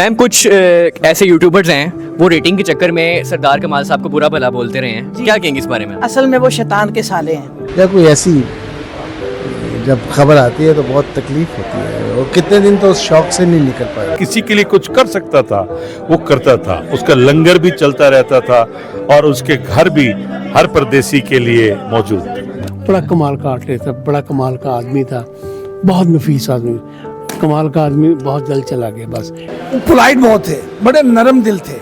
Ma'am कुछ ऐसे YouTubers हैं वो रेटिंग के चक्कर में सरदार कमाल साहब को बुरा भला बोलते रहे हैं, क्या कहेंगे इस बारे में? असल में वो शैतान के साले हैं। या कोई ऐसी जब खबर आती है तो बहुत तकलीफ होती है, और कितने दिन तो उस शौक से नहीं निकल पाया। किसी के लिए कुछ कर सकता था वो करता था, उसका लंगर भी चलता रहता था और उसके घर भी हर परदेसी के लिए मौजूद थे। बड़ा कमाल का आर्टिस्ट था, बड़ा कमाल का आदमी था, बहुत नफीस आदमी, कमाल का आदमी, बहुत जल्द चला गया। बस पोलाइट बहुत थे, बड़े नरम दिल थे।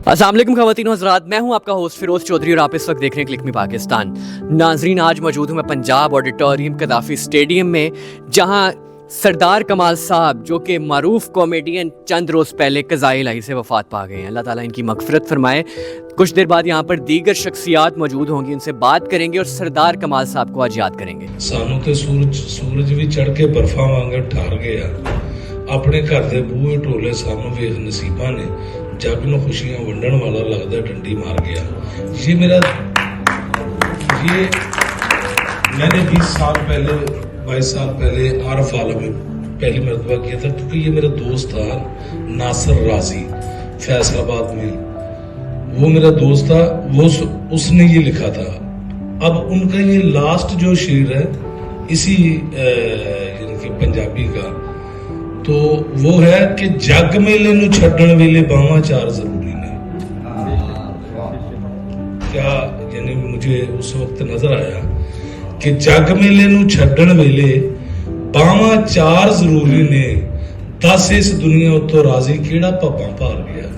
अस्सलाम वालेकुम ख़वातीन और हज़रात, मैं हूं आपका होस्ट फिरोज चौधरी और आप इस वक्त देख रहे हैं क्लिक मी पाकिस्तान। नाजरीन, आज मौजूद हूं मैं पंजाब ऑडिटोरियम कदाफी स्टेडियम में, जहां सरदार कमाल साहब जो कि मारूफ कॉमेडियन चंद रोज़ पहले क़ज़ाए इलाही से वफ़ात पा गए हैं। अल्लाह ताला इनकी मग़फ़िरत फरमाए। कुछ देर बाद यहाँ पर दीगर शख्सियात मौजूद होंगी, उनसे बात करेंगे और सरदार कमाल साहब को आज याद करेंगे। सानू ते सूरज भी चढ़ के बर्फा वांगे ठार गया, अपने घर दे बूहे ढोले सानू वेख नसीबा ने, जग नूं खुशियां वंडण वाला लगदा डंडी मार गया। ये मैंने 20 साल पहले 22 साल पहले आरफ आलम में पहली मरतबा किया था, क्योंकि ये मेरा दोस्त था नासिर राजी फैसलाबाद में, वो मेरा दोस्त था, वो उसने ये लिखा था। अब उनका ये लास्ट जो शेर है इसी यानी कि पंजाबी का, तो वो है कि जग मेले नूं छड्डण वेले बावां चार जरूरी ने। क्या यानी मुझे उस वक्त नजर आया कि जग मेले नूं छड्डण वेले बावां चार जरूरी ने, दस इस दुनिया उत्तों राजी केड़ा भब्बां भार गया।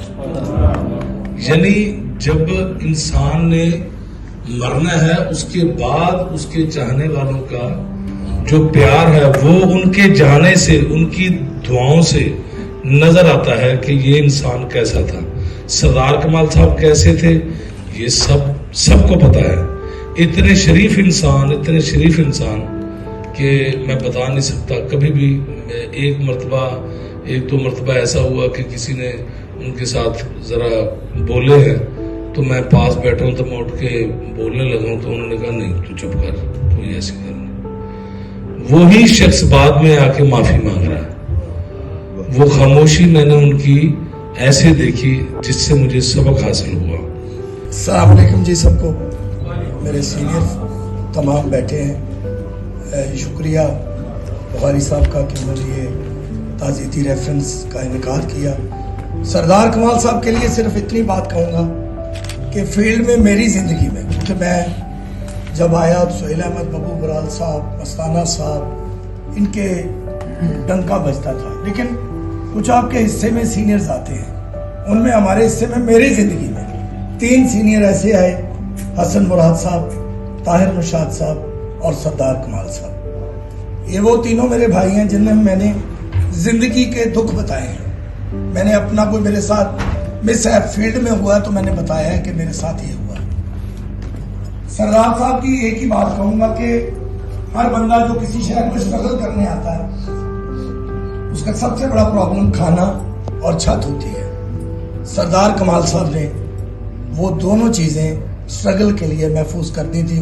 यानी जब इंसान ने मरना है, उसके बाद उसके चाहने वालों का जो प्यार है वो उनके जाने से, उनकी दुआओं से नजर आता है कि ये इंसान कैसा था। सरदार कमाल साहब कैसे थे ये सबको पता है। इतने शरीफ इंसान कि मैं बता नहीं सकता। कभी भी एक दो मरतबा ऐसा हुआ कि किसी ने उनके साथ जरा बोले हैं, तो मैं पास बैठा हूं तो मैं उठ के बोलने लगा हूं, तो उन्होंने कहा नहीं तू चुप कर, कोई ऐसी कर नहीं। वही शख्स बाद में आके माफी मांग रहा है। वो खामोशी मैंने उनकी ऐसे देखी जिससे मुझे सबक हासिल हुआ। अस्सलाम वालेकुम जी सबको, मेरे सीनियर तमाम बैठे हैं। शुक्रिया बुखारी साहब का कि उन्होंने ये ताज़ीती रेफरेंस का इनकार किया। सरदार कमाल साहब के लिए सिर्फ इतनी बात कहूँगा कि फील्ड में मेरी ज़िंदगी में, क्योंकि मैं जब आया तो सुहेल अहमद, बब्बू बराल साहब, मस्ताना साहब, इनके डंका बजता था, लेकिन कुछ आपके हिस्से में सीनियर्स आते हैं, उनमें हमारे हिस्से में मेरी ज़िंदगी में 3 सीनियर ऐसे आए, हसन मुराद साहब, ताहिर मुशाद साहब और सरदार कमाल साहब। ये वो तीनों मेरे भाई हैं जिन्हें मैंने ज़िंदगी के दुख बताए हैं। मैंने अपना कोई मेरे साथ मिस फील्ड में हुआ तो मैंने बताया है कि मेरे साथ ये हुआ। सरदार साहब की एक ही बात कहूंगा कि हर बंदा जो किसी शहर में स्ट्रगल करने आता है, उसका सबसे बड़ा प्रॉब्लम खाना और छत होती है। सरदार कमाल साहब ने वो दोनों चीजें स्ट्रगल के लिए महफूज कर दी थी।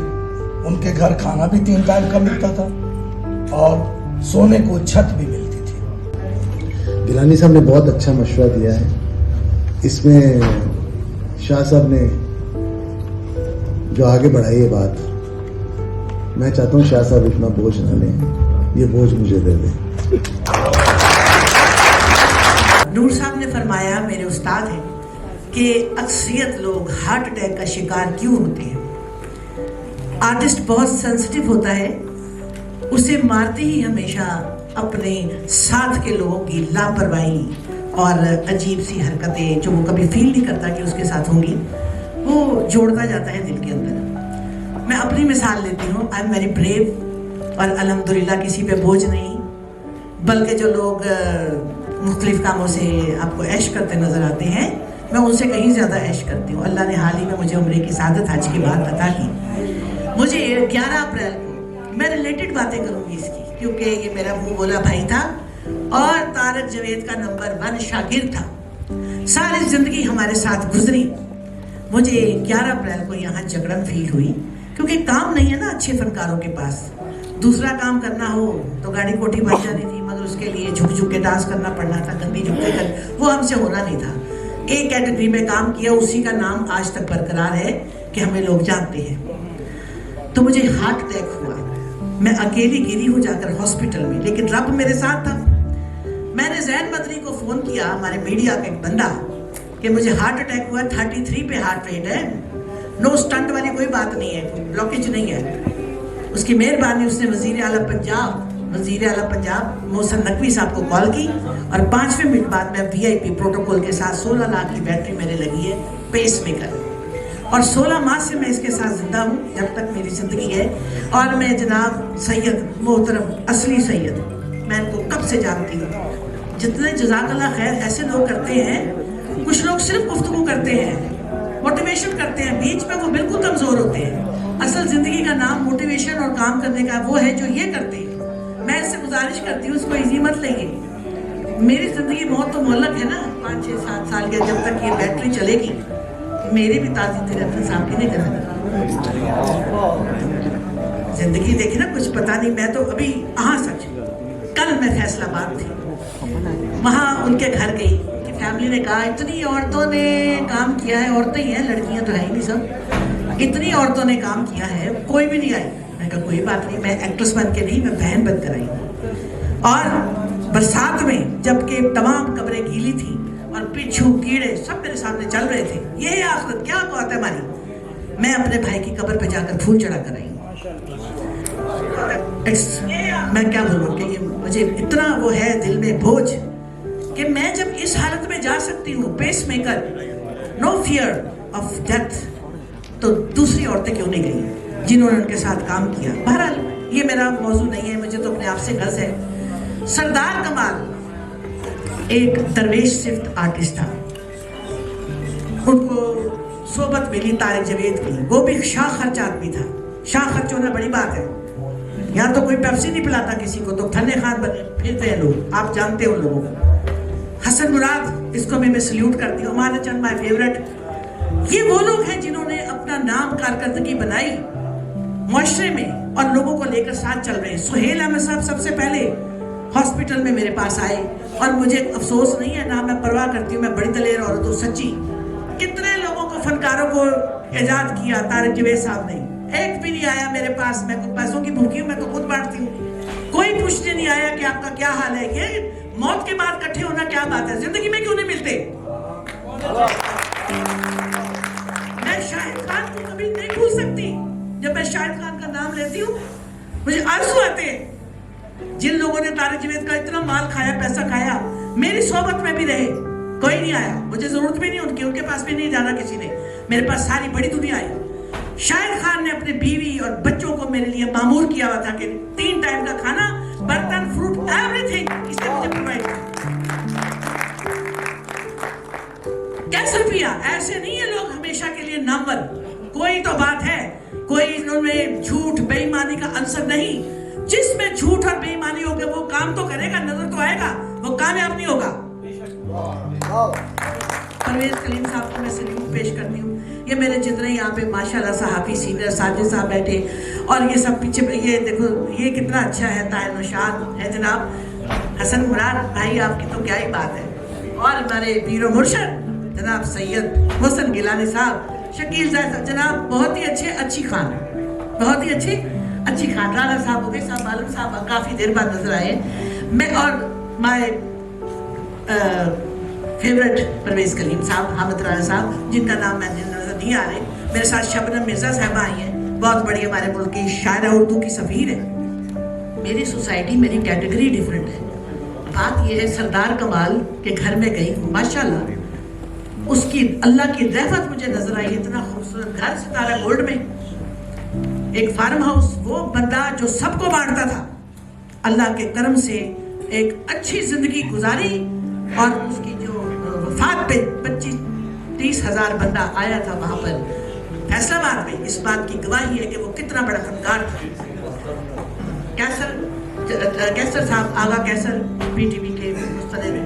उनके घर खाना भी 3 टाइम का मिलता था और सोने को छत भी मिलती थी। गिलानी साहब ने बहुत अच्छा मशवरा दिया है। इसमें शाह साहब ने जो आगे बढ़ाई है बात, मैं चाहता हूँ शाह साहब इतना बोझ न लें, ये बोझ मुझे दे दें। नूर साहब ने फरमाया, मेरे उस्ताद हैं, कि अक्सरियत लोग हार्ट अटैक का शिकार क्यों होते हैं। आर्टिस्ट बहुत सेंसिटिव होता है, उसे मारते ही हमेशा अपने साथ के लोगों की लापरवाही और अजीब सी हरकतें जो वो कभी फील नहीं करता कि उसके साथ होंगी, वो जोड़ता जाता है दिल के अंदर। मैं अपनी मिसाल लेती हूँ। आई एम वेरी ब्रेव और अल्हम्दुलिल्लाह किसी पे बोझ नहीं, बल्कि जो लोग मुख्तलिफ कामों से आपको ऐश करते नज़र आते हैं, मैं उनसे कहीं ज़्यादा ऐश करती हूँ। अल्लाह ने हाल ही में मुझे उम्रे की सादत हज की बात अता की। मुझे 11 अप्रैल को मैं रिलेटेड बातें करूँगी इसकी, क्योंकि ये मेरा मुँह बोला भाई था और तारक जावेद का नंबर 1 शागिर्द था। सारी ज़िंदगी हमारे साथ गुजरी। मुझे 11 अप्रैल को यहाँ जगड़न फील हुई, क्योंकि काम नहीं है ना अच्छे फनकारों के पास। दूसरा काम करना हो तो गाड़ी कोठी बन जानी थी, मगर उसके लिए झुक झुक के डांस करना पड़ना था, गंदी झुक के कर, वो हमसे होना नहीं था। एक कैटेगरी में काम किया, उसी का नाम आज तक बरकरार है कि हमें लोग जानते हैं। तो मुझे हार्ट अटैक हुआ, मैं अकेली गिरी हूँ जाकर हॉस्पिटल में, लेकिन रब मेरे साथ था। मैंने जैन मदनी को फोन किया, हमारे मीडिया का एक बंदा, कि मुझे हार्ट अटैक हुआ, 33 पे हार्ट रेट है, नो स्टंट वाली कोई बात नहीं है, ब्लॉकेज नहीं है। उसकी मेहरबानी, उसने वजीर आला पंजाब मोहसिन नकवी साहब को कॉल की और 5वें मिनट बाद मैं VIP प्रोटोकॉल के साथ 16 लाख की बैटरी मेरे लगी है, पेस मेकर, और 16 माह से मैं इसके साथ जिंदा हूँ, जब तक मेरी जिंदगी है। और मैं जनाब सैयद मोहतरम असली सैयद, मैं इनको कब से जानती हूँ। जितने जज़ाकल्लाह खैर ऐसे लोग करते हैं, कुछ लोग सिर्फ गुफ्तगू करते हैं, मोटिवेशन करते हैं, बीच में वो बिल्कुल कमज़ोर होते हैं। असल ज़िंदगी का नाम मोटिवेशन और काम करने का वो है जो ये करते हैं। मैं इससे गुजारिश करती हूँ, इसको इजी मत लेंगे। मेरी ज़िंदगी बहुत तो मोहल्लक है ना, 5, 6, 7 साल के, जब तक ये बैटरी चलेगी मेरी भी ताज़ी रेफरेंस आपकी नहीं करा। ज़िंदगी देखी ना, कुछ पता नहीं। मैं तो अभी सच कल मैं फैसलाबाद थी, वहाँ उनके घर गई कि फैमिली ने कहा इतनी औरतों ने काम किया है, औरतें ही हैं, लड़कियां तो है ही नहीं सब, इतनी औरतों ने काम किया है, कोई भी नहीं आई। मैं कहा कोई बात नहीं, मैं एक्ट्रेस बन के नहीं, मैं बहन बन कर आई। और बरसात में जबकि तमाम कब्रें गीली थी और पिच्छू कीड़े सब मेरे सामने चल रहे थे, ये आखिरत क्या बात है हमारी, मैं अपने भाई की कब्र पे जाकर फूल चढ़ा कर आई। मैं क्या बोलूँ कि ये मुझे इतना वो है दिल में बोझ कि मैं जब इस हालत में जा सकती हूँ, pacemaker, no fear of death, तो दूसरी औरतें क्यों नहीं गई जिन्होंने उनके साथ काम किया। बहरहाल ये मेरा मौजू नहीं है, मुझे तो अपने आप से गर्ज है। सरदार कमाल एक दरवेश सिफ्त आर्टिस्ट था, उनको सोबत मिली तारिक जवेद की, वो भी शाह खर्च आदमी था। शाह खर्च होना बड़ी बात है, यहाँ तो कोई पेप्सी नहीं पिलाता किसी को, तो फन्ने खान बने फिरते हैं लोग, आप जानते हो लोगों को। हसन मुराद, इसको मैं सल्यूट करती हूँ, हमारे चंद माय फेवरेट। ये वो लोग हैं जिन्होंने अपना नाम कारकर्दगी बनाई मुआशरे में और लोगों को लेकर साथ चल रहे हैं। सुहेल अहमद साहब सबसे पहले हॉस्पिटल में मेरे पास आए और मुझे अफसोस नहीं है, ना मैं परवाह करती हूँ, मैं बड़ी दलेर औरत हूँ सच्ची। कितने लोगों को, फनकारों को इजाद किया तारिक जवेद साहब ने, एक भी नहीं आया मेरे पास। मैं पैसों की भूखी हूँ, मैं तो खुद बांटती हूँ, कोई पूछने नहीं आया कि आपका क्या हाल है। ये मौत के बाद इकट्ठे होना क्या बात है, जिंदगी में क्यों नहीं मिलते। मैं शाहिद खान को कभी नहीं भूल सकती, जब मैं शाहिद खान का नाम लेती हूँ मुझे आंसू आते हैं। जिन लोगों ने तारिक जवेद का इतना माल खाया, पैसा खाया, मेरी सोबत में भी रहे, कोई नहीं आया, मुझे जरूरत भी नहीं उनकी, उनके पास भी नहीं जाना किसी ने, मेरे पास सारी बड़ी दुनिया आई। शाहिद खान ने अपनी बीवी और बच्चों को मेरे लिए मामूर किया हुआ था कि 3 टाइम का खाना, बर्तन, फ्रूट, एवरीथिंग इसने मुझे प्रोवाइड किया। कैंसर पिया, ऐसे नहीं है लोग हमेशा के लिए नामवर, कोई तो बात है, कोई इनमें झूठ बेईमानी का अंसर नहीं। जिसमें झूठ और बेईमानी होगी वो काम तो करेगा, नजर तो आएगा, वो कामयाब नहीं होगा। परवेज कलीम साहब को मैं सल्यूट पेश करती हूँ। ये मेरे जितने यहाँ पे माशाल्लाह सहाफ़ी सीनियर साजिद साहब बैठे और ये सब पीछे, ये देखो ये कितना अच्छा है, ताहिर नौशाद है जनाब, हसन मुराद भाई आपकी तो क्या ही बात है, और हमारे पीरो मुर्शद जनाब सैयद मोहसिन गिलानी साहब, शकील साहब जनाब, बहुत ही अच्छी खान, बहुत ही अच्छी खान, राना साहब हो गए, साहब आलम साहब काफ़ी देर बाद नजर आए। मैं और माय फेवरेट परवेज कलीम साहब, हामिद राना साहब, जिनका नाम मैं नजर नहीं आ रहे, मेरे साथ शबनम मिर्जा साहब आई हैं, बहुत बड़ी हमारे मुल्क की शायरा, उर्दू की सफ़ीर है। मेरी सोसाइटी, मेरी कैटेगरी डिफरेंट है। बात यह है, सरदार कमाल के घर में गई, माशाल्लाह उसकी अल्लाह की रहमत मुझे नजर आई, इतना खूबसूरत घर, सितारा गोल्ड में एक फार्म हाउस, वो बंदा जो सबको बांटता था, अल्लाह के करम से एक अच्छी जिंदगी गुजारी और उसकी जो वफात पे 25-30 हज़ार बंदा आया था वहाँ पर फैसलाबाद में। इस बात की गवाही है कि वो कितना बड़ा फनकार था। कैसर साहब, आगा कैसर, PTV के मुस्तनद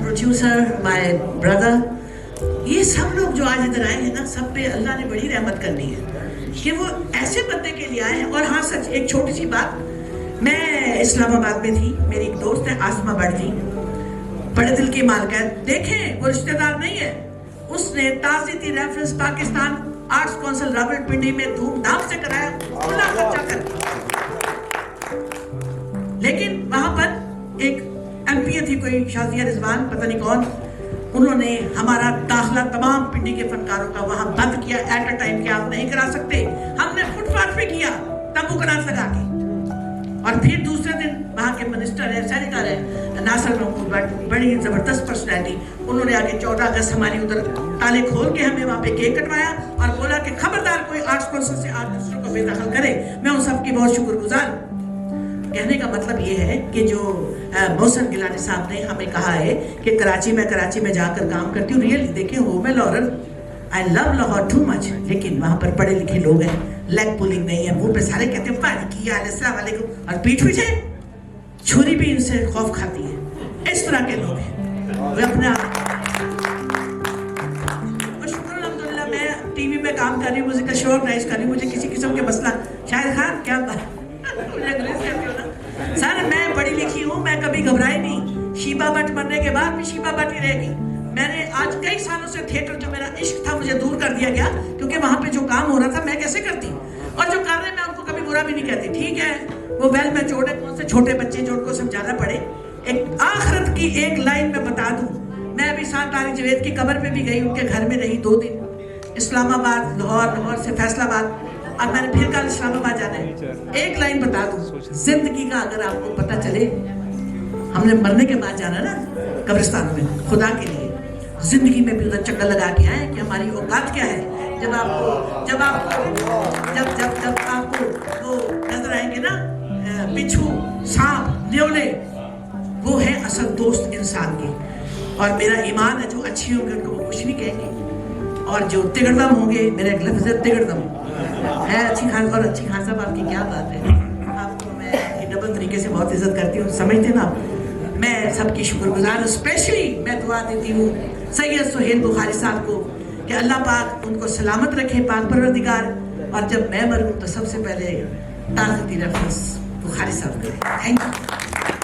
प्रोड्यूसर, माय ब्रदर, ये सब लोग जो आज इधर आए हैं ना, सब पे अल्लाह ने बड़ी रहमत करनी है। कि वो ऐसे बंदे के लिए आए हैं। और हाँ सच, एक छोटी सी बात, मैं इस्लामाबाद में थी, मेरी एक दोस्त है आसमा भट्ट जी, बड़े दिल की मालिक है, देखें वो रिश्तेदार नहीं है, उसने ताज़ीती reference Pakistan arts council Rawalpindi में धूमधाम से कराया, खुला खर्चा करके। लेकिन वहां पर एक एमपीए थी, कोई शाजिया रिजवान पता नहीं कौन, उन्होंने हमारा दाखिला तमाम पिंडी के फनकारों का वहां बंद किया एट अ टाइम कि आप नहीं करा सकते। हमने फुटपाथ पे किया तंबू कनात लगा के। और फिर दूसरे दिन वहाँ के मिनिस्टर है, सेनेटर है नासिर महमूद भट्ट, बड़ी जबरदस्त पर्सनैलिटी, उन्होंने आके 14 अगस्त हमारी उधर ताले खोल के हमें वहाँ पे केक कटवाया और बोला कि खबरदार कोई आर्ट्स काउंसिल से आर्टिस्टों को बेदखल करे। मैं उन सबकी बहुत शुक्रगुजार। कहने का मतलब ये है कि जो मोहसिन गिलानी साहब ने हमें कहा है कि कराची में जाकर काम करती हूँ, रियली देखिए हो मैं Lahore, I love Lahore too much, लेकिन वहाँ पर पढ़े लिखे लोग हैं, लेग पुलिंग नहीं है, मुंह पे सारे कहते हैं पानी की अस्सलाम वालेकुम, और पीठ पीछे छुरी भी इनसे खौफ खाती है। इस तरह के लोग हैं वे अपने अल्हम्दुलिल्लाह। मैं टीवी पे काम कर रही हूँ, मुझे का शौक नहीं कर रही हूँ, मुझे किसी किस्म के मसला, शायद खान क्या सर मैं पढ़ी लिखी हूँ, मैं कभी घबराई नहीं। शीबा भट्ट मरने के बाद भी शीबा भट्ट ही रहेगी। मैंने आज कई सालों से थिएटर, जो मेरा इश्क था, मुझे दूर कर दिया गया, क्योंकि वहाँ पे जो काम हो रहा था मैं कैसे करती, और जो कर रहे मैं उनको कभी बुरा भी नहीं कहती। ठीक है वो वेल में जोड़े कौन से छोटे बच्चे जो उनको समझाना पड़े। एक आखिरत की एक लाइन में बता दूं, मैं अभी साथ तारिक जवेद की कब्र पे भी गई, उनके घर में रही 2 दिन, इस्लामाबाद, लाहौर से फैसलाबाद, अब मैंने फिर कल इस्लामाबाद जाना है। एक लाइन बता दूं, जिंदगी का अगर आपको पता चले, हमने मरने के बाद जाना ना कब्रिस्तान में, खुदा के लिए जिंदगी में भी उधर चक्कर लगा के आए कि हमारी औकात क्या है। जब आपको वो नजर आएंगे ना बिच्छू, सांप, न्योले, वो है असल दोस्त इंसान के। और मेरा ईमान है जो अच्छी होंगे उनको वो कुछ नहीं कहेंगे, और जो तिगड़दम होंगे, मेरा एक लफ्ज़ है तिगड़दम है। अच्छी खान और अच्छी खान साहब आपकी क्या बात है, आपको मैं ये डबल तरीके से बहुत इज्जत करती हूँ, समझते ना आप। मैं सबकी शुक्रगुजार हूँ। स्पेशली मैं दुआ देती हूँ सैयद सुहेल बुखारी साहब को कि अल्लाह पाक उनको सलामत रखे, पाक परवरदिगार। और जब मैं मरूँ तो सबसे पहले ताज़ीती रेफरेंस बुखारी साहब करें। Thank you.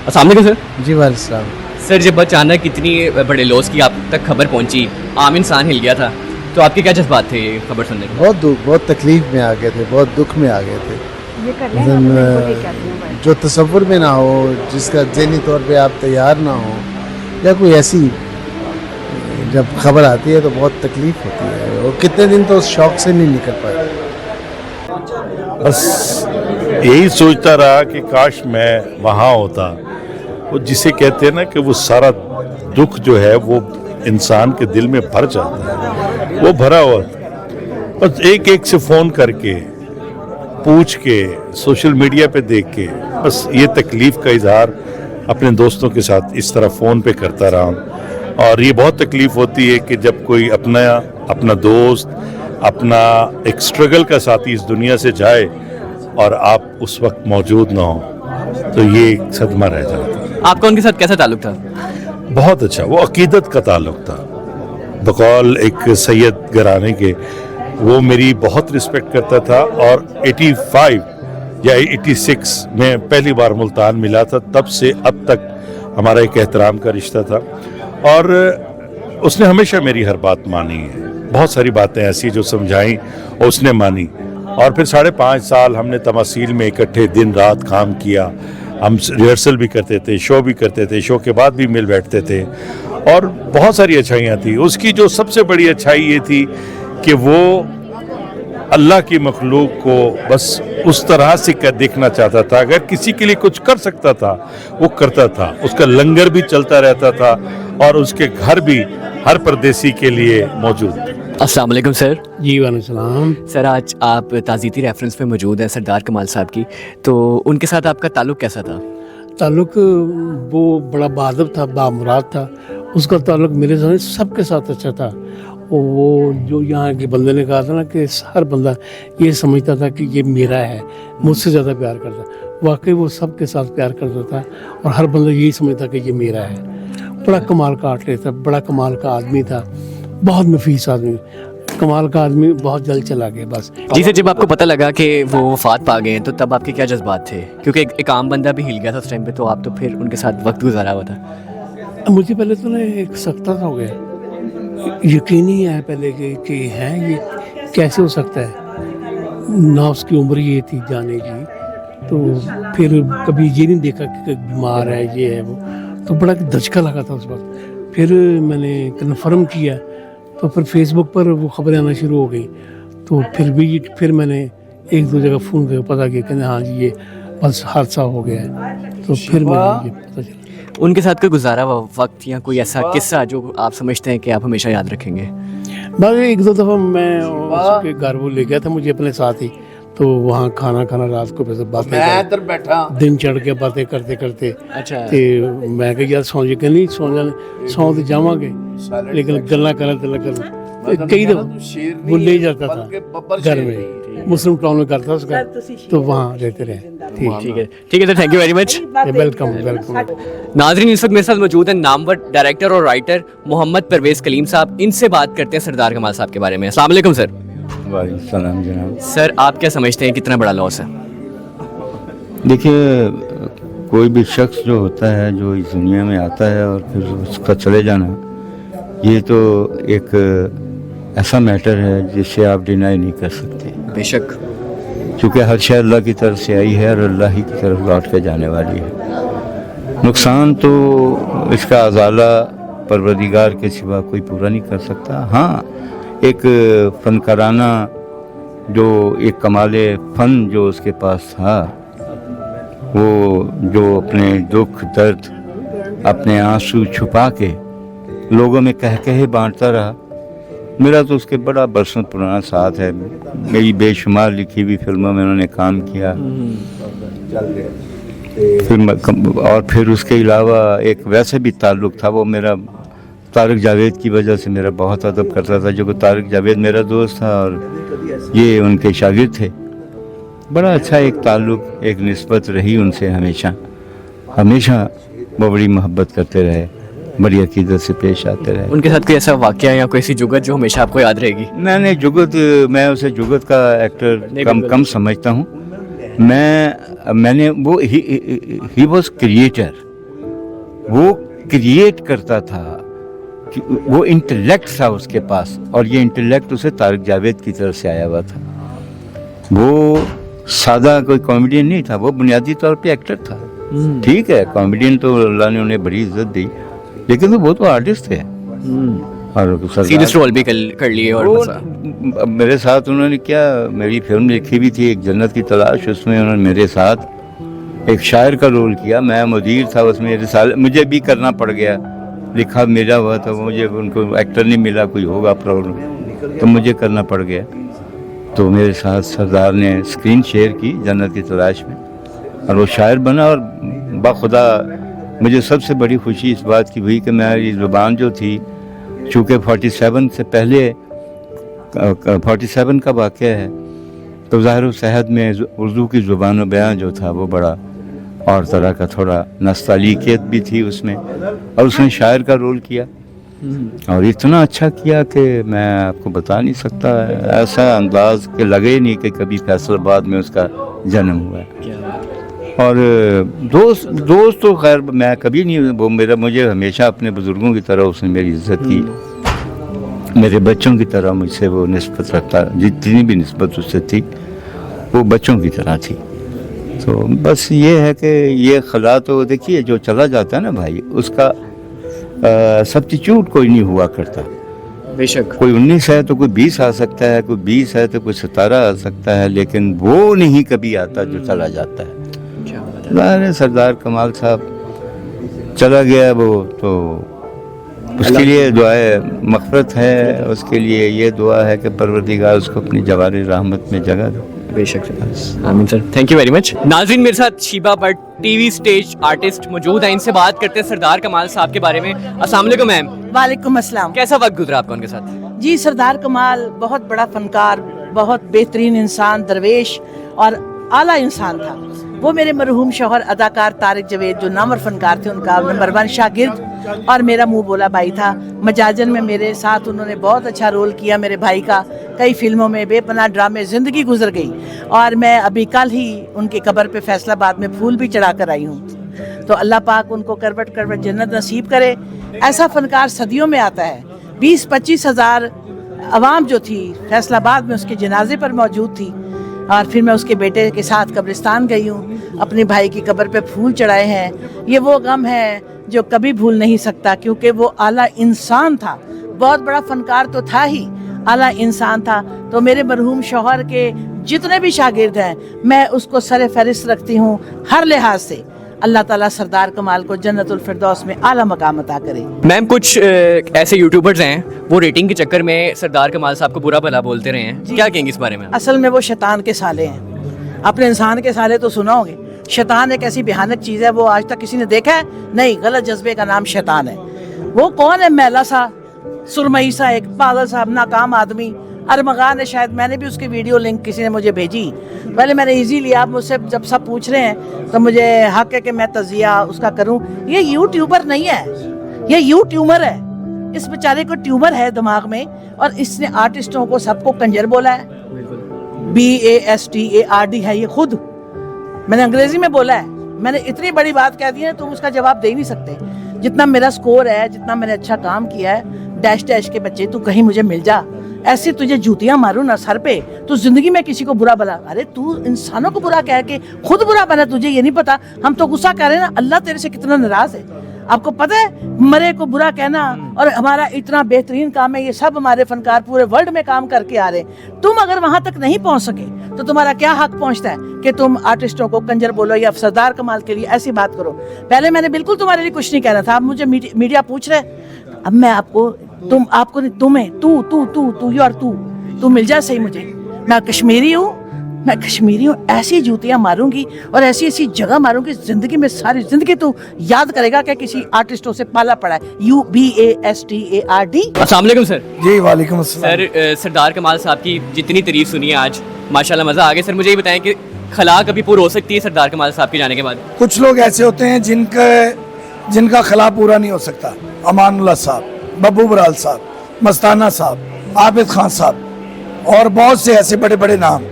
अस्सलाम वालेकुम सर। जी वालेकुम। सर जब अचानक इतनी बड़े लॉस की आप तक खबर पहुंची, आम इंसान हिल गया था, तो आपके क्या जज्बात थे ये खबर सुनने के? बहुत तकलीफ में आ गए थे, बहुत दुख में आ गए थे। जो तसव्वुर में ना हो, जिसका ज़हनी तौर पे आप तैयार ना हो, या कोई ऐसी जब खबर आती है तो बहुत तकलीफ होती है, और कितने दिन तो उस शौक से नहीं निकल पाए। बस यही सोचता रहा कि काश मैं वहाँ होता। वो जिसे कहते हैं ना कि वो सारा दुख जो है वो इंसान के दिल में भर जाता है, वो भरा हुआ था। बस एक एक से फ़ोन करके, पूछ के, सोशल मीडिया पे देख के, बस ये तकलीफ़ का इजहार अपने दोस्तों के साथ इस तरह फ़ोन पे करता रहा। और ये बहुत तकलीफ़ होती है कि जब कोई अपना दोस्त, अपना एक स्ट्रगल का साथी इस दुनिया से जाए और आप उस वक्त मौजूद ना हो, तो ये एक सदमा रह जाता है। आपका उनके साथ कैसा ताल्लुक था? बहुत अच्छा, वो अकीदत का ताल्लुक था। बकौल एक सैयद घराने के, वो मेरी बहुत रिस्पेक्ट करता था। और 85 या 86 में पहली बार मुल्तान मिला था, तब से अब तक हमारा एक एहतराम का रिश्ता था। और उसने हमेशा मेरी हर बात मानी है। बहुत सारी बातें ऐसी जो समझाई और उसने मानी। और फिर 5.5 साल हमने तमासील में इकट्ठे दिन रात काम किया। हम रिहर्सल भी करते थे, शो भी करते थे, शो के बाद भी मिल बैठते थे, और बहुत सारी अच्छाइयाँ थी। उसकी जो सबसे बड़ी अच्छाई ये थी कि वो अल्लाह की मखलूक को बस उस तरह से देखना चाहता था। अगर किसी के लिए कुछ कर सकता था वो करता था। उसका लंगर भी चलता रहता था और उसके घर भी हर परदेसी के लिए मौजूद। अस्सलाम वालेकुम सर। जी वालेकुम। सर आज आप ताज़ीती रेफरेंस पे मौजूद हैं सरदार कमाल साहब की, तो उनके साथ आपका ताल्लुक कैसा था? ताल्लुक वो बड़ा बहादुर था, बामुराद था। उसका ताल्लुक मेरे साथ सबके साथ अच्छा था। वो जो यहाँ के बंदे ने कहा था ना कि हर बंदा ये समझता था कि ये मेरा है, मुझसे ज़्यादा प्यार करता। वाकई वो सबके साथ प्यार करता था और हर बंदा यही समझता कि ये मेरा है। बड़ा कमाल का आर्टिस्ट था, बड़ा कमाल का आदमी था, बहुत नफीस आदमी। कमाल का आदमी बहुत जल्द चला गया बस। जी सर, जब आपको पता लगा कि वो वफात पा गए हैं तो तब आपके क्या जज्बात थे? क्योंकि एक आम बंदा भी हिल गया था उस टाइम पे, तो आप तो फिर उनके साथ वक्त गुजारा हुआ था। मुझे पहले तो ना एक सख्ता सा हो गया, यकीन ही है पहले कि है ये कैसे हो सकता है, ना उसकी उम्र ये थी जाने की, तो फिर कभी ये नहीं देखा कि बीमार है ये है वो, तो बड़ा धचका लगा था उस वक्त। फिर मैंने कन्फर्म किया तो फिर फेसबुक पर वो खबरें आना शुरू हो गई, तो फिर मैंने एक दो जगह फ़ोन करके पता किया कि हाँ जी ये बस हादसा हो गया है, तो फिर मुझे ये पता चला। उनके साथ कोई गुजारा हुआ वक्त या कोई ऐसा किस्सा जो आप समझते हैं कि आप हमेशा याद रखेंगे? बस एक दो दफ़ा मैं उसके घर वो ले गया था मुझे अपने साथ ही, तो वहाँ खाना रात को वैसे बातें दिन चढ़ के बातें करते करते अच्छा। ते मैं कहा यार सौ जी नहीं सौ तो जावांगे, लेकिन गल्ला कर कई दफ़ा वो ले जाता था घर में, मुस्लिम टाउन में करता उसका, तो वहाँ रहते रहे। ठीक है sir, thank you very much. Welcome. नाज़रीन, इस वक्त मेरे साथ मौजूद हैं नामवर डायरेक्टर और राइटर मोहम्मद परवेज़ कलीम साहब। इनसे बात करते हैं सरदार कमाल साहब के बारे में। अस्सलाम वालेकुम सर। वालेकुम सलाम जनाब। सर, आप क्या समझते हैं कितना बड़ा लॉस है? देखिए, कोई भी शख्स जो होता है, जो इस दुनिया में आता है और फिर उसका चले जाना, ये तो एक ऐसा मैटर है जिससे आप डिनाई नहीं कर सकते। बेशक, क्योंकि हर शय अल्लाह की तरफ से आई है और अल्लाह ही की तरफ लौट के जाने वाली है। नुकसान तो इसका अजाला परवरदिगार के सिवा कोई पूरा नहीं कर सकता। हाँ, एक फनकाराना जो एक कमाले फ़न जो उसके पास था, वो जो अपने दुख दर्द अपने आंसू छुपा के लोगों में कह बांटता रहा। मेरा तो उसके बड़ा बरसों पुराना साथ है, मेरी बेशुमार लिखी हुई फिल्मों में उन्होंने काम किया। फिर उसके अलावा एक वैसे भी ताल्लुक़ था, वो मेरा तारिक जावेद की वजह से मेरा बहुत अदब करता था, जो कि तारिक जावेद मेरा दोस्त था और ये उनके शागिर्द थे। बड़ा अच्छा एक ताल्लुक़, एक निस्बत रही उनसे हमेशा वो बड़ी मोहब्बत करते रहे, बड़ी अकीदत से पेश आते रहे। उनके साथ कोई ऐसा वाक़या या कोई ऐसी जुगत जो हमेशा आपको याद रहेगी? मैं उसे जुगत का एक्टर कम समझता हूँ। मैंने वो ही वॉज क्रिएटर, वो क्रिएट करता था, वो इंटेलेक्ट था उसके पास, और ये इंटेलेक्ट उसे तारिक जावेद की तरफ से आया हुआ था। वो सादा कोई कॉमेडियन नहीं था, वो बुनियादी तौर पे एक्टर था। ठीक है, कॉमेडियन तो अल्लाह ने उन्हें बड़ी इज्जत दी, लेकिन वो तो आर्टिस्ट थे। और सीरियस रोल भी कर लिए। और मेरे साथ उन्होंने क्या, मेरी फिल्म लिखी भी थी एक जन्नत की तलाश, उसमें उन्होंने मेरे साथ एक शायर का रोल किया। मैं मुदीर था उसमें, मुझे भी करना पड़ गया, लिखा मेरा हुआ था, मुझे उनको एक्टर नहीं मिला, कोई होगा प्रॉब्लम, तो मुझे करना पड़ गया। तो मेरे साथ सरदार ने स्क्रीन शेयर की जन्नत की तलाश में, और वो शायर बना। और बाखुदा मुझे सबसे बड़ी खुशी इस बात की हुई कि मेरी ज़ुबान जो थी, चूँकि 47 से पहले 47 का वाक़या है, तो ज़ाहिर सेहत में उर्दू की ज़ुबान व बयान जो था वो बड़ा और तरह का, थोड़ा नस्तालिकियत भी थी उसमें, और उसने शायर का रोल किया और इतना अच्छा किया कि मैं आपको बता नहीं सकता। ऐसा अंदाज के लगे नहीं कि कभी फैसलाबाद में उसका जन्म हुआ है। और दोस्त तो खैर मैं कभी नहीं, वो मुझे हमेशा अपने बुज़ुर्गों की तरह उसने मेरी इज़्ज़त की, मेरे बच्चों की तरह मुझसे वो निस्बत रखता, जितनी भी निस्बत उससे थी वो बच्चों की तरह थी। तो बस ये है कि ये खला तो देखिए जो चला जाता है ना भाई, उसका सब्स्टिट्यूट कोई नहीं हुआ करता। बेशक, कोई 19 है तो कोई 20 आ सकता है, कोई 20 है तो कोई 17 आ सकता है, लेकिन वो नहीं कभी आता जो चला जाता है। सरदार कमाल साहब चला गया वो, तो उसके लिए दुआए मग़फ़िरत है, उसके लिए ये दुआ है कि परवरदिगार उसको अपनी जवारी रहमत में जगह दे। बेशक आमीन sir, thank you very much. नाज़रीन, मेरे साथ Sheeba Bhatt TV stage artist मौजूद हैं, इनसे बात करते हैं सरदार कमाल साहब के बारे में। अस्सलाम वालेकुम मैम। वालेकुम अस्सलाम। कैसा वक्त गुजरा आपका उनके साथ? जी, सरदार कमाल बहुत बड़ा फनकार, बहुत बेहतरीन इंसान, दरवेश और आला इंसान था। वो मेरे मरहूम शौहर अदाकार तारिक जावेद जो नामवर फनकार थे, उनका नंबर 1 शागिर्द और मेरा मुंह बोला भाई था। मजाजन में मेरे साथ उन्होंने बहुत अच्छा रोल किया मेरे भाई का, कई फिल्मों में बेपनाह ड्रामे, ज़िंदगी गुजर गई। और मैं अभी कल ही उनकी कब्र पे फैसलाबाद में फूल भी चढ़ा कर आई हूँ। तो अल्लाह पाक उनको करवट करवट जन्नत नसीब करे। ऐसा फनकार सदियों में आता है। 20-25 हज़ार आवाम जो थी फैसलाबाद में उसके जनाजे पर मौजूद थी। और फिर मैं उसके बेटे के साथ कब्रिस्तान गई हूँ, अपने भाई की कब्र पे फूल चढ़ाए हैं। ये वो गम है जो कभी भूल नहीं सकता, क्योंकि वो आला इंसान था, बहुत बड़ा फनकार तो था ही, आला इंसान था। तो मेरे मरहूम शौहर के जितने भी शागिर्द हैं, मैं उसको सर फहरिस्त रखती हूँ हर लिहाज से। अल्लाह ताला सरदार कमाल को जन्नतुल फिरदौस में आला मकाम अता करे। मैम कुछ ऐसे यूट्यूबर्स हैं वो रेटिंग के चक्कर में सरदार कमाल साहब को बुरा भला बोलते रहे हैं, क्या कहेंगे इस बारे में? असल में वो शैतान के साले हैं। आपने इंसान के साले तो सुना होंगे, शैतान एक ऐसी भयानक चीज़ है, वो आज तक किसी ने देखा है? नहीं, गलत जज्बे का नाम शैतान है। वो कौन है? मैला सा, सुरमई सा, एक पागल सा, नाकाम आदमी, अरमगान है शायद। मैंने भी उसकी वीडियो लिंक किसी ने मुझे भेजी, पहले मैंने इजी लिया। आप मुझसे जब सब पूछ रहे हैं तो मुझे हक है कि मैं तजिया उसका करूं। ये यूट्यूबर नहीं है, ये यूट्यूबर है। इस बेचारे को ट्यूमर है दिमाग में, और इसने आर्टिस्टों को सबको कंजर बोला है। BASTARD है ये खुद, मैंने अंग्रेजी में बोला है। मैंने इतनी बड़ी बात कह दी है, तुम उसका जवाब दे नहीं सकते। जितना मेरा स्कोर है, जितना मैंने अच्छा काम किया है, डैश डैश के बच्चे, तू कहीं मुझे मिल जा, ऐसे तुझे जूतियां मारूं ना सर पे, तू जिंदगी में किसी को बुरा भला। अरे तू इंसानों को बुरा कह के खुद बुरा बना, तुझे ये नहीं पता? हम तो गुस्सा कर रहे हैं ना, अल्लाह तेरे से कितना नाराज है। आपको पता है मरे को बुरा कहना, और हमारा इतना बेहतरीन काम है, ये सब हमारे फनकार पूरे वर्ल्ड में काम करके आ रहे हैं। तुम अगर वहां तक नहीं पहुंच सके तो तुम्हारा क्या हक पहुंचता है कि तुम आर्टिस्टों को कंजर बोलो या सरदार कमाल के लिए ऐसी बात करो? पहले मैंने बिल्कुल तुम्हारे लिए कुछ नहीं कहना था, आप मुझे मीडिया पूछ रहे। अब मैं आपको, तुम आपको नहीं, तुम्हें, तू मिल जा सही मुझे। मैं कश्मीरी हूँ, ऐसी जूतियां मारूंगी और ऐसी ऐसी जगह मारूंगी, जिंदगी में सारी जिंदगी तू याद करेगा कि किसी आर्टिस्टों से पाला पड़ा है। UBASTARD। अस्सलाम वालेकुम सर। जी वालेकुम अस्सलाम। सर सरदार कमाल साहब की जितनी तारीफ सुनी है आज, माशाल्लाह मज़ा आ गया। सर मुझे ये बताएं कि खला कभी पूरी हो सकती है सरदार कमाल साहब के जाने के बाद? कुछ लोग ऐसे होते हैं जिनका खला पूरा नहीं हो सकता। अमानुल्लाह साहब, बब्बू बराल साहब, मस्ताना साहब, आबिद खान साहब और बहुत से ऐसे बड़े बड़े नाम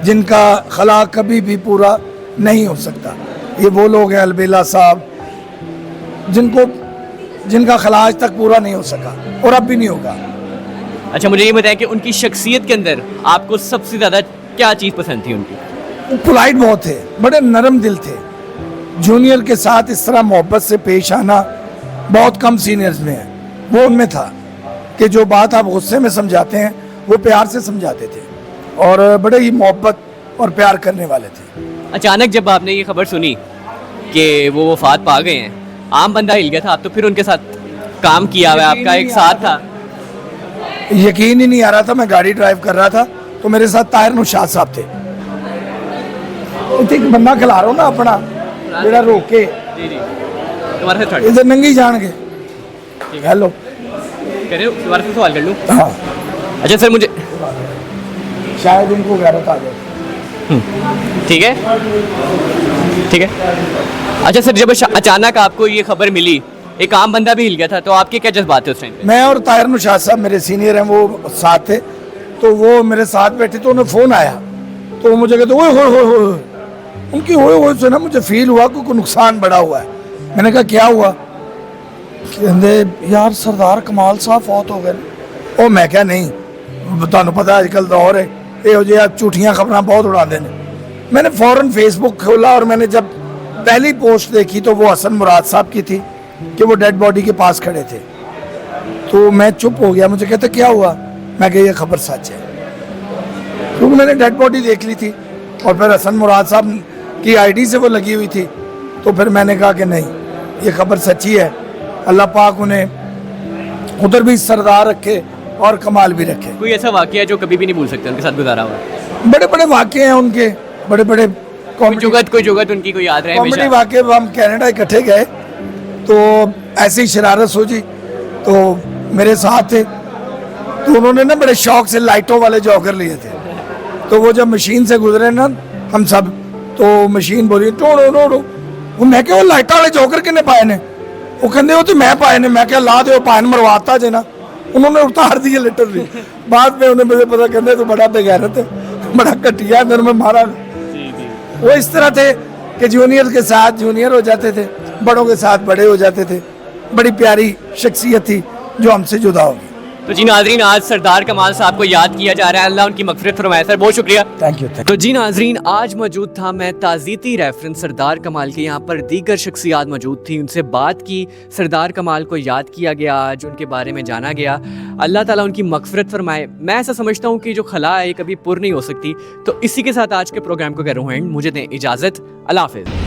जिनका खला कभी भी पूरा नहीं हो सकता। ये वो लोग हैं, अलबेला साहब, जिनका खला आज तक पूरा नहीं हो सका और अब भी नहीं होगा। अच्छा मुझे ये बताएं कि उनकी शख्सियत के अंदर आपको सबसे ज़्यादा क्या चीज़ पसंद थी उनकी? पोलाइट बहुत थे, बड़े नरम दिल थे। जूनियर के साथ इस तरह मोहब्बत से पेश आना बहुत कम सीनियर्स में है। वो उनमें था कि जो बात आप गुस्से में समझाते हैं वो प्यार से समझाते थे, और बड़े ही मोहब्बत और प्यार करने वाले थे। अचानक जब आपने ये खबर सुनी कि वो वफात पा गए हैं, आम बंदा हिल गया था। आप तो फिर उनके साथ काम किया हुआ है, आपका एक साथ था। यकीन ही नहीं आ रहा था। मैं गाड़ी ड्राइव कर रहा था तो मेरे साथ ताहिर नुशाद साहब थे। एक बंदा खिला रहा हूँ ना अपना, जरा रोके जी जी, तुम्हारे साथ इधर नंगी जान के। हेलो, कह रहे हो तुम्हारे से सवाल कर लूँ? हाँ अच्छा सर मुझे शायद उनको गैरत आ जाए। ठीक है ठीक है। अच्छा सर जब अचानक आपको ये खबर मिली, एक आम बंदा भी हिल गया था, तो आपके क्या जज्बात थे उस टाइम पे? मैं और ताहिर नुशाद साहब मेरे सीनियर हैं, वो साथ थे, तो वो मेरे साथ बैठे, तो उन्हें फ़ोन आया तो मुझे कहते ओए होए होए। उनकी होए होए से ना मुझे फील हुआ कि कोई नुकसान बड़ा हुआ है। मैंने कहा क्या हुआ? कहते यार सरदार कमाल साहब फौत हो गए। ओ मैं क्या नहीं, ਤੁਹਾਨੂੰ पता आजकल दौर है ये जो आप झूठियाँ खबर बहुत उड़ाते हैं। मैंने फ़ौरन फेसबुक खोला और मैंने जब पहली पोस्ट देखी तो वो हसन मुराद साहब की थी कि वो डेड बॉडी के पास खड़े थे। तो मैं चुप हो गया। मुझे कहते क्या हुआ? मैं कहा ये खबर सच है, क्योंकि मैंने डेड बॉडी देख ली थी और फिर हसन मुराद साहब की आईडी से वो लगी हुई थी। तो फिर मैंने कहा कि नहीं ये खबर सच्ची है। अल्लाह पाक उन्हें उधर भी सरदार रखे और कमाल भी रखे। कोई ऐसा वाकया जो कभी भी नहीं भूल सकते उनके साथ गुजारा हुआ? बड़े बड़े वाक़े हैं उनके, बड़े बड़े कोई जुगत उनकी कोई याद रहे? कॉमेडी वाक़े। हम कनाडा इकट्ठे गए तो ऐसी ही शरारत सूझी तो मेरे साथ थे, तो उन्होंने ना बड़े शौक से लाइटों वाले जॉगर लिए थे। तो वो जब मशीन से गुजरे ना हम सब, तो मशीन बोली टोड़ो टोड़ो। वो मैं क्या वो लाइट वाले जॉगर किन्ने पाए ने? वो कहते वो तो मैं पाए ने, मैं क्या ला दो पाए मरवाता जे ना, उन्होंने उतार दिए लिटरली। बाद में उन्हें मुझे पता कहते तो बड़ा बेगैरत है, बड़ा घटिया अंदर में मारा। वो इस तरह थे कि जूनियर के साथ जूनियर हो जाते थे, बड़ों के साथ बड़े हो जाते थे। बड़ी प्यारी शख्सियत थी जो हमसे जुदा हो गई। तो जी नाजरीन, आज सरदार कमाल साहब को याद किया जा रहा है, अल्लाह उनकी मगफिरत फरमाए। सर बहुत शुक्रिया। Thank you. तो जी नाजरीन, आज मौजूद था मैं ताज़ीती रेफरेंस सरदार कमाल के, यहाँ पर दीगर शख्सियात मौजूद थी, उनसे बात की, सरदार कमाल को याद किया गया, आज उनके बारे में जाना गया। अल्लाह ताला उनकी मगफिरत फरमाए। मैं ऐसा समझता हूँ कि जो खला है कभी पुर नहीं हो सकती। तो इसी के साथ आज के प्रोग्राम को कर रहा हूँ एंड, मुझे दें इजाज़त, अल्लाह हाफ़िज़।